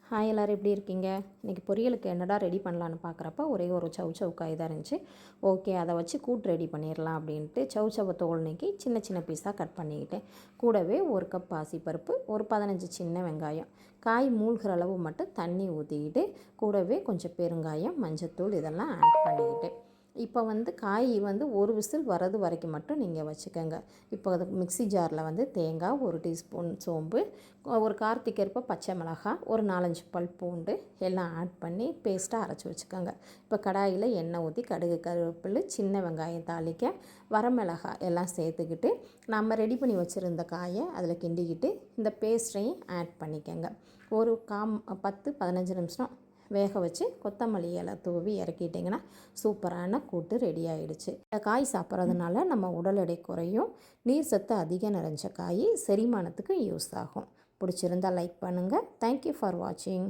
Hi எல்லோரும் எப்படி இருக்கீங்க? இன்றைக்கி பொரியலுக்கு என்னடா ரெடி பண்ணலான்னு பார்க்குறப்ப ஒரே ஒரு சௌ காய் தான் இருந்துச்சு. ஓகே, அதை வச்சு கூட்டு ரெடி பண்ணிடலாம் அப்படின்ட்டு சௌ தோல் நீக்கி சின்ன சின்ன பீஸாக கட் பண்ணிக்கிட்டேன். கூடவே ஒரு கப் பாசிப்பருப்பு, ஒரு 15 சின்ன வெங்காயம், காய் மூழ்கிற அளவு மட்டும் தண்ணி ஊற்றிக்கிட்டு கூடவே கொஞ்சம் பெருங்காயம், மஞ்சத்தூள் இதெல்லாம் ஆட் பண்ணிக்கிட்டேன். இப்போ காய் ஒரு விசில் வரது வரைக்கும் மட்டும் நீங்கள் வச்சுக்கோங்க. இப்போ அது மிக்ஸி ஜாரில் தேங்காய், ஒரு டீஸ்பூன் சோம்பு, ஒரு காரத்துக்கேற்ப பச்சை மிளகாய், ஒரு 4-5 பல் பூண்டு எல்லாம் ஆட் பண்ணி பேஸ்ட்டாக அரைச்சி வச்சுக்கோங்க. இப்போ கடாயில் எண்ணெய் ஊற்றி கடுகு, கருவேப்பிலை, சின்ன வெங்காயம் தாளிக்க, வரமிளகாய் எல்லாம் சேர்த்துக்கிட்டு நம்ம ரெடி பண்ணி வச்சுருந்த காயை அதில் கிண்டிக்கிட்டு இந்த பேஸ்ட்டையும் ஆட் பண்ணிக்கோங்க. ஒரு 10-15 நிமிஷம் வேக வச்சு கொத்தமல்லி இலை தூவி இறக்கிட்டிங்கன்னா சூப்பரான கூட்டு ரெடி ஆகிடுச்சு. இந்த காய் சாப்பிட்றதுனால நம்ம உடல் எடை குறையும். நீர் சத்து அதிகம் நிறைஞ்ச காய், செரிமானத்துக்கு யூஸ் ஆகும். பிடிச்சிருந்தால் லைக் பண்ணுங்கள். தேங்க்யூ ஃபார் வாட்சிங்.